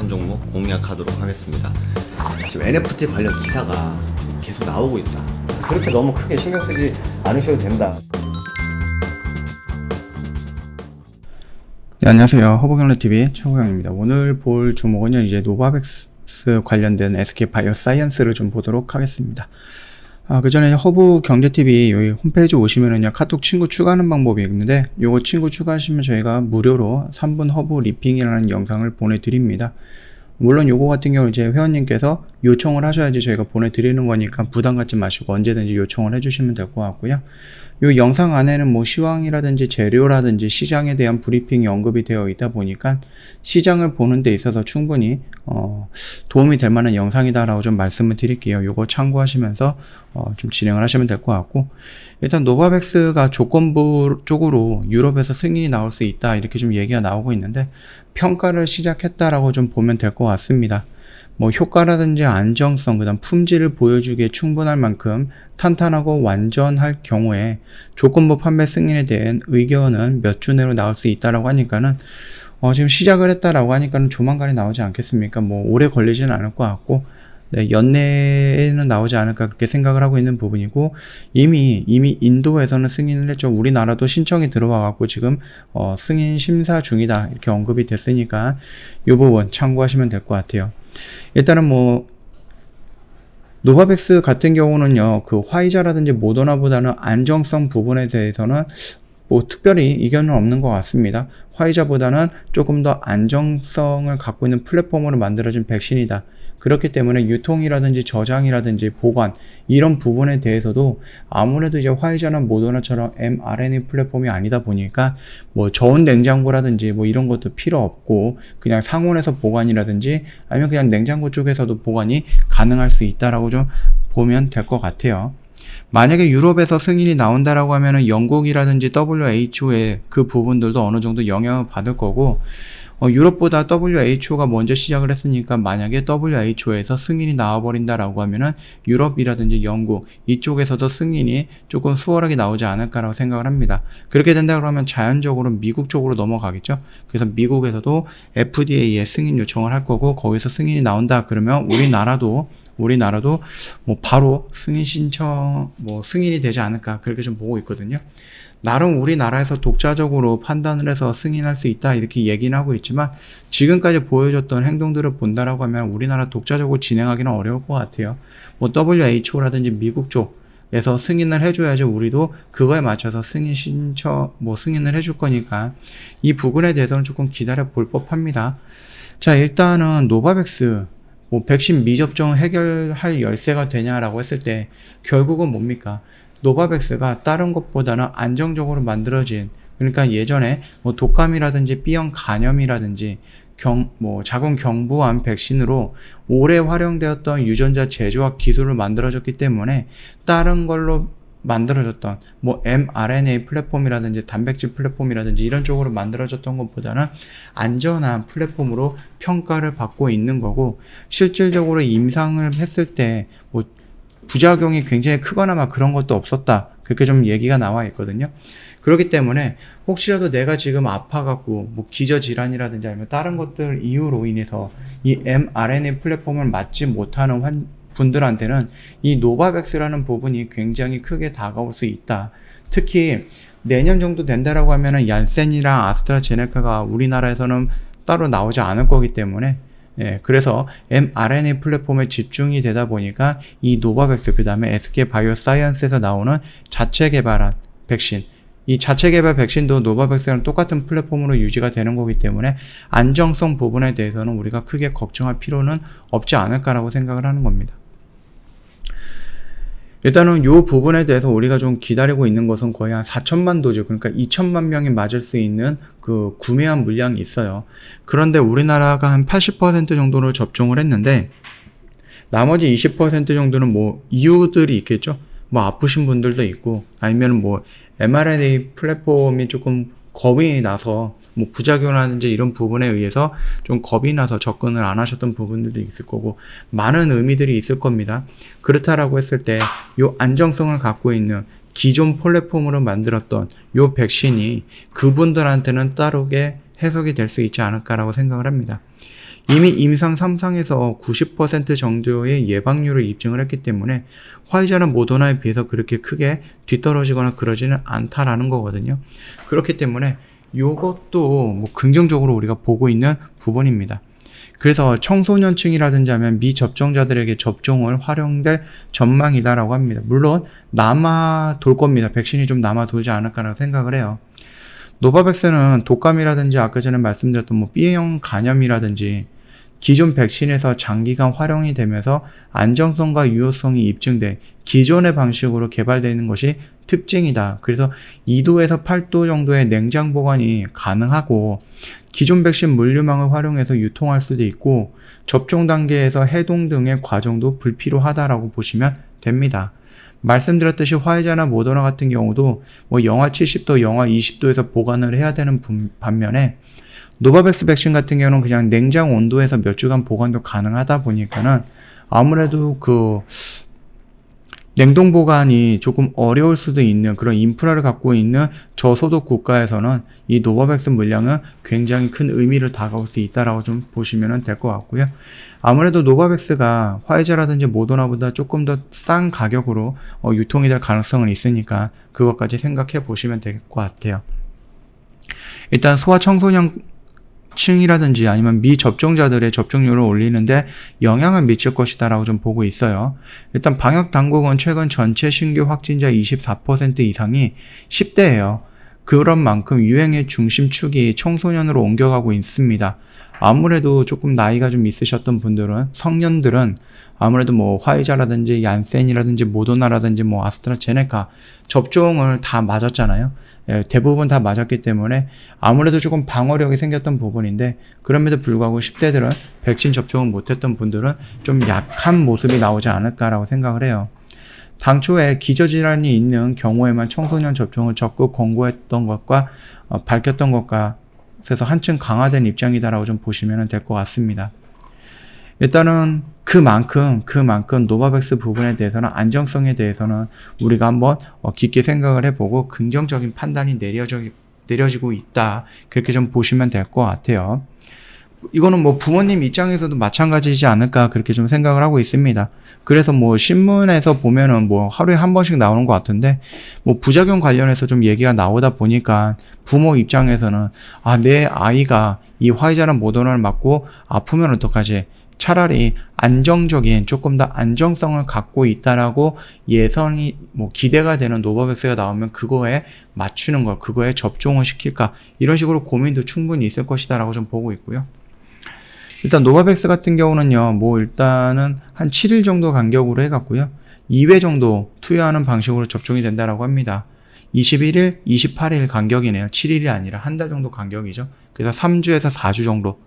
한 종목 공략하도록 하겠습니다. 지금 NFT 관련 기사가 계속 나오고 있다. 그렇게 너무 크게 신경 쓰지 않으셔도 된다. 네, 안녕하세요. 허브경제TV 최호영입니다. 오늘 볼 종목은요, 이제 노바백스 관련된 SK바이오사이언스를 좀 보도록 하겠습니다. 그 전에 허브경제TV 여기 홈페이지 오시면은요, 카톡 친구 추가하는 방법이 있는데, 요거 친구 추가하시면 저희가 무료로 3분 허브 리핑이라는 영상을 보내드립니다. 물론 요거 같은 경우 이제 회원님께서 요청을 하셔야지 저희가 보내드리는 거니까 부담 갖지 마시고 언제든지 요청을 해주시면 될 것 같고요. 요 영상 안에는 뭐 시황이라든지 재료라든지 시장에 대한 브리핑이 언급이 되어 있다 보니까 시장을 보는 데 있어서 충분히 도움이 될 만한 영상이다라고 좀 말씀을 드릴게요. 요거 참고하시면서 좀 진행을 하시면 될 것 같고, 일단 노바백스가 조건부 쪽으로 유럽에서 승인이 나올 수 있다 이렇게 좀 얘기가 나오고 있는데, 평가를 시작했다라고 좀 보면 될 것 같습니다. 뭐 효과라든지 안정성, 그 다음 품질을 보여주기에 충분할 만큼 탄탄하고 완전할 경우에 조건부 판매 승인에 대한 의견은 몇 주 내로 나올 수 있다라고 하니까는 지금 시작을 했다라고 하니까는 조만간에 나오지 않겠습니까? 뭐 오래 걸리지는 않을 것 같고, 네, 연내에는 나오지 않을까 그렇게 생각을 하고 있는 부분이고, 이미 인도에서는 승인을 했죠. 우리나라도 신청이 들어와 갖고 지금 승인 심사 중이다 이렇게 언급이 됐으니까 이 부분 참고하시면 될 것 같아요. 일단은 뭐 노바백스 같은 경우는요, 그 화이자라든지 모더나보다는 안정성 부분에 대해서는 뭐 특별히 이견은 없는 것 같습니다. 화이자보다는 조금 더 안정성을 갖고 있는 플랫폼으로 만들어진 백신이다. 그렇기 때문에 유통이라든지 저장이라든지 보관 이런 부분에 대해서도 아무래도 이제 화이자나 모더나처럼 mRNA 플랫폼이 아니다 보니까 뭐 저온 냉장고라든지 뭐 이런 것도 필요 없고 그냥 상온에서 보관이라든지 아니면 그냥 냉장고 쪽에서도 보관이 가능할 수 있다라고 좀 보면 될 것 같아요. 만약에 유럽에서 승인이 나온다라고 하면은 영국이라든지 WHO의 그 부분들도 어느 정도 영향을 받을 거고, 유럽보다 WHO가 먼저 시작을 했으니까 만약에 WHO에서 승인이 나와버린다라고 하면은 유럽이라든지 영국 이쪽에서도 승인이 조금 수월하게 나오지 않을까라고 생각을 합니다. 그렇게 된다 그러면 자연적으로 미국 쪽으로 넘어가겠죠. 그래서 미국에서도 FDA에 승인 요청을 할 거고, 거기서 승인이 나온다 그러면 우리나라도 뭐 바로 승인 신청 승인이 되지 않을까 그렇게 좀 보고 있거든요. 나름 우리나라에서 독자적으로 판단을 해서 승인할 수 있다 이렇게 얘기는 하고 있지만, 지금까지 보여줬던 행동들을 본다라고 하면 우리나라 독자적으로 진행하기는 어려울 것 같아요. 뭐 WHO라든지 미국 쪽에서 승인을 해줘야지 우리도 그거에 맞춰서 승인을 해줄 거니까 이 부분에 대해서는 조금 기다려 볼 법합니다. 자, 일단은 노바백스 백신 미접종 해결할 열쇠가 되냐라고 했을 때 결국은 뭡니까? 노바백스가 다른 것보다는 안정적으로 만들어진, 그러니까 예전에 뭐 독감이라든지 B형 간염이라든지 자궁 경부암 백신으로 오래 활용되었던 유전자 제조학 기술을 만들어졌기 때문에 다른 걸로 만들어졌던 mRNA 플랫폼이라든지 단백질 플랫폼이라든지 이런 쪽으로 만들어졌던 것보다는 안전한 플랫폼으로 평가를 받고 있는 거고, 실질적으로 임상을 했을 때 부작용이 굉장히 크거나 막 그런 것도 없었다 그렇게 좀 얘기가 나와 있거든요. 그렇기 때문에 혹시라도 내가 지금 아파갖고 기저질환이라든지 아니면 다른 것들 이유로 인해서 이 mRNA 플랫폼을 맞지 못하는 분들한테는 이 노바백스라는 부분이 굉장히 크게 다가올 수 있다. 특히 내년 정도 된다라고 하면은 얀센이랑 아스트라제네카가 우리나라에서는 따로 나오지 않을 거기 때문에, 그래서 mRNA 플랫폼에 집중이 되다 보니까 이 노바백스, 그 다음에 SK바이오사이언스에서 나오는 자체 개발한 백신, 이 자체 개발 백신도 노바백스랑 똑같은 플랫폼으로 유지가 되는 거기 때문에 안정성 부분에 대해서는 우리가 크게 걱정할 필요는 없지 않을까라고 생각을 하는 겁니다. 일단은 이 부분에 대해서 우리가 좀 기다리고 있는 것은 거의 한 4천만 도즈, 그러니까 2천만 명이 맞을 수 있는 그 구매한 물량이 있어요. 그런데 우리나라가 한 80% 정도를 접종을 했는데, 나머지 20% 정도는 이유들이 있겠죠. 아프신 분들도 있고, 아니면 mRNA 플랫폼이 조금 겁이 나서 부작용이라든지 이런 부분에 의해서 좀 겁이 나서 접근을 안 하셨던 부분들도 있을 거고, 많은 의미들이 있을 겁니다. 그렇다라고 했을 때 이 안정성을 갖고 있는 기존 플랫폼으로 만들었던 이 백신이 그분들한테는 따르게 해석이 될 수 있지 않을까라고 생각을 합니다. 이미 임상 3상에서 90% 정도의 예방률을 입증을 했기 때문에 화이자나 모더나에 비해서 그렇게 크게 뒤떨어지거나 그러지는 않다라는 거거든요. 그렇기 때문에 이것도 뭐 긍정적으로 우리가 보고 있는 부분입니다. 그래서 청소년층이라든지 하면 미접종자들에게 접종을 활용될 전망이다라고 합니다. 물론 남아 돌 겁니다. 백신이 좀 남아 돌지 않을까라고 생각을 해요. 노바백스는 독감이라든지 아까 전에 말씀드렸던 뭐 B형 감염이라든지 기존 백신에서 장기간 활용이 되면서 안정성과 유효성이 입증돼 기존의 방식으로 개발되는 것이 특징이다. 그래서 2도에서 8도 정도의 냉장 보관이 가능하고 기존 백신 물류망을 활용해서 유통할 수도 있고 접종 단계에서 해동 등의 과정도 불필요하다라고 보시면 됩니다. 말씀드렸듯이 화이자나 모더나 같은 경우도 뭐 영하 70도, 영하 20도에서 보관을 해야 되는 반면에 노바백스 백신 같은 경우는 그냥 냉장 온도에서 몇 주간 보관도 가능하다 보니까는 아무래도 그 냉동 보관이 조금 어려울 수도 있는 그런 인프라를 갖고 있는 저소득 국가에서는 이 노바백스 물량은 굉장히 큰 의미를 다가올 수 있다라고 좀 보시면 될 것 같고요. 아무래도 노바백스가 화이자라든지 모더나보다 조금 더 싼 가격으로 유통이 될 가능성은 있으니까 그것까지 생각해 보시면 될 것 같아요. 일단 소아청소년 층이라든지 아니면 미접종자들의 접종률을 올리는데 영향을 미칠 것이다 라고 좀 보고 있어요. 일단 방역당국은 최근 전체 신규 확진자 24% 이상이 10대예요. 그런 만큼 유행의 중심축이 청소년으로 옮겨가고 있습니다. 아무래도 조금 나이가 좀 있으셨던 분들은, 성년들은 아무래도 뭐 화이자라든지 얀센이라든지 모더나라든지 뭐 아스트라제네카 접종을 다 맞았잖아요. 대부분 다 맞았기 때문에 아무래도 조금 방어력이 생겼던 부분인데, 그럼에도 불구하고 10대들은 백신 접종을 못했던 분들은 좀 약한 모습이 나오지 않을까라고 생각을 해요. 당초에 기저질환이 있는 경우에만 청소년 접종을 적극 권고했던 것과 밝혔던 것과 그래서 한층 강화된 입장이다라고 좀 보시면 될 것 같습니다. 일단은 그만큼 노바백스 부분에 대해서는, 안정성에 대해서는 우리가 한번 깊게 생각을 해보고 긍정적인 판단이 내려지고 있다, 그렇게 좀 보시면 될 것 같아요. 이거는 뭐 부모님 입장에서도 마찬가지지 않을까, 그렇게 좀 생각을 하고 있습니다. 그래서 뭐 신문에서 보면은 뭐 하루에 한 번씩 나오는 것 같은데, 뭐 부작용 관련해서 좀 얘기가 나오다 보니까 부모 입장에서는 내 아이가 이 화이자나 모더나를 맞고 아프면 어떡하지? 차라리 안정적인, 조금 더 안정성을 갖고 있다라고 예상이 뭐 기대가 되는 노바백스가 나오면 그거에 맞추는 걸, 그거에 접종을 시킬까, 이런 식으로 고민도 충분히 있을 것이다라고 좀 보고 있고요. 일단 노바백스 같은 경우는요, 뭐 일단은 한 7일 정도 간격으로 해갖고요, 2회 정도 투여하는 방식으로 접종이 된다라고 합니다. 21일, 28일 간격이네요. 7일이 아니라 한 달 정도 간격이죠. 그래서 3주에서 4주 정도.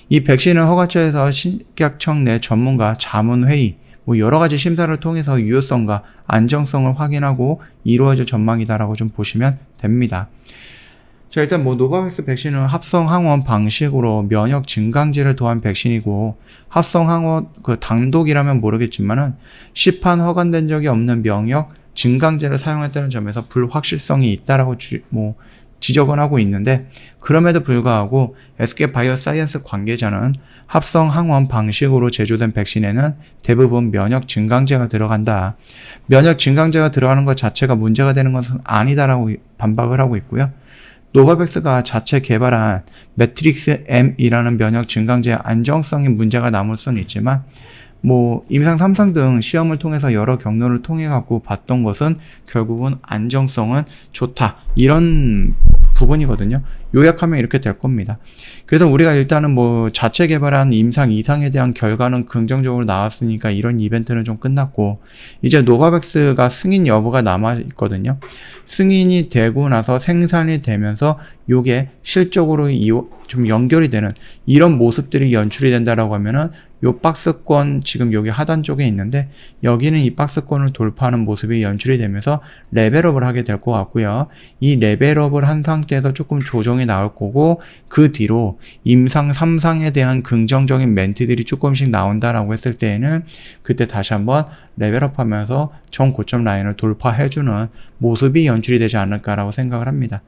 이 백신은 허가처에서 식약청 내 전문가 자문회의, 뭐 여러 가지 심사를 통해서 유효성과 안정성을 확인하고 이루어질 전망이다라고 좀 보시면 됩니다. 자, 일단 뭐 노바백스 백신은 합성 항원 방식으로 면역 증강제를 더한 백신이고, 합성 항원 그 단독이라면 모르겠지만은 시판 허가된 적이 없는 면역 증강제를 사용했다는 점에서 불확실성이 있다라고 지적은 하고 있는데, 그럼에도 불구하고 SK 바이오사이언스 관계자는 합성 항원 방식으로 제조된 백신에는 대부분 면역 증강제가 들어간다. 면역 증강제가 들어가는 것 자체가 문제가 되는 것은 아니다라고 반박을 하고 있고요. 노바백스가 자체 개발한 매트릭스 M이라는 면역 증강제의 안정성이 문제가 남을 수는 있지만, 뭐 임상 3상 등 시험을 통해서 여러 경로를 통해 갖고 봤던 것은 결국은 안정성은 좋다, 이런 부분이거든요. 요약하면 이렇게 될 겁니다. 그래서 우리가 일단은 뭐 자체 개발한 임상 2상에 대한 결과는 긍정적으로 나왔으니까 이런 이벤트는 좀 끝났고, 이제 노바백스가 승인 여부가 남아 있거든요. 승인이 되고 나서 생산이 되면서 요게 실적으로 좀 연결이 되는 이런 모습들이 연출이 된다라고 하면은, 요 박스권 지금 여기 하단 쪽에 있는데, 여기는 이 박스권을 돌파하는 모습이 연출이 되면서 레벨업을 하게 될 것 같고요. 이 레벨업을 한 상태에서 조금 조정이 나올 거고, 그 뒤로 임상 3상에 대한 긍정적인 멘트들이 조금씩 나온다라고 했을 때에는 그때 다시 한번 레벨업하면서 전 고점 라인을 돌파해주는 모습이 연출이 되지 않을까라고 생각을 합니다.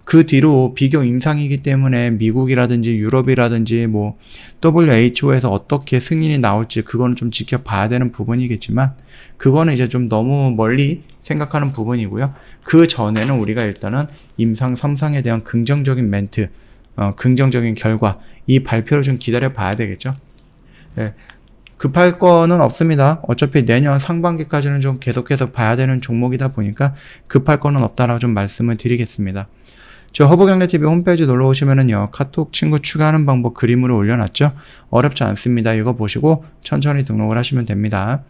그 뒤로 비교 임상이기 때문에 미국이라든지 유럽이라든지 뭐 WHO에서 어떻게 승인이 나올지 그거는 좀 지켜봐야 되는 부분이겠지만 그거는 이제 좀 너무 멀리 생각하는 부분이고요. 그 전에는 우리가 일단은 임상 3상에 대한 긍정적인 멘트, 긍정적인 결과 이 발표를 좀 기다려 봐야 되겠죠. 네. 급할 거는 없습니다. 어차피 내년 상반기까지는 좀 계속해서 봐야 되는 종목이다 보니까 급할 거는 없다라고 좀 말씀을 드리겠습니다. 저 허브경제TV 홈페이지 놀러 오시면은요, 카톡 친구 추가하는 방법 그림으로 올려놨죠? 어렵지 않습니다. 이거 보시고 천천히 등록을 하시면 됩니다.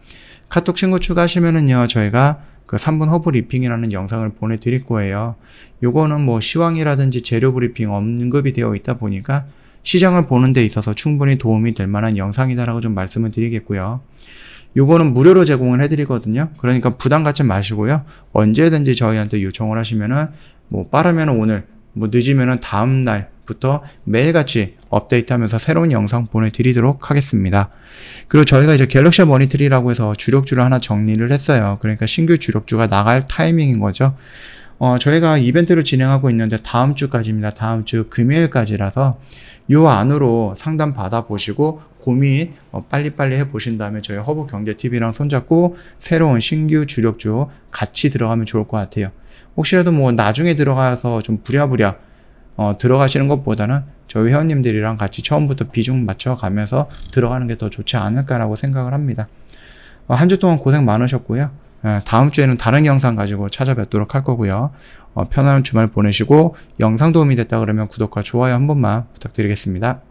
카톡 친구 추가하시면은요, 저희가 그 3분 허브 리핑이라는 영상을 보내드릴 거예요. 요거는 뭐 시황이라든지 재료 브리핑 언급이 되어 있다 보니까 시장을 보는 데 있어서 충분히 도움이 될 만한 영상이다라고 좀 말씀을 드리겠고요. 요거는 무료로 제공을 해드리거든요. 그러니까 부담 갖지 마시고요. 언제든지 저희한테 요청을 하시면은 뭐 빠르면 오늘, 뭐 늦으면은 다음 날부터 매일같이 업데이트하면서 새로운 영상 보내드리도록 하겠습니다. 그리고 저희가 이제 갤럭시 머니트리라고 해서 주력주를 하나 정리를 했어요. 그러니까 신규 주력주가 나갈 타이밍인 거죠. 저희가 이벤트를 진행하고 있는데 다음 주까지입니다. 다음 주 금요일까지라서 요 안으로 상담 받아보시고 고민 빨리빨리 해보신 다음에 저희 허브경제TV랑 손잡고 새로운 신규 주력주 같이 들어가면 좋을 것 같아요. 혹시라도 뭐 나중에 들어가서 좀 부랴부랴 들어가시는 것보다는 저희 회원님들이랑 같이 처음부터 비중 맞춰가면서 들어가는 게 더 좋지 않을까라고 생각을 합니다. 한 주 동안 고생 많으셨고요. 다음 주에는 다른 영상 가지고 찾아뵙도록 할 거고요. 편안한 주말 보내시고 영상 도움이 됐다 그러면 구독과 좋아요 한 번만 부탁드리겠습니다.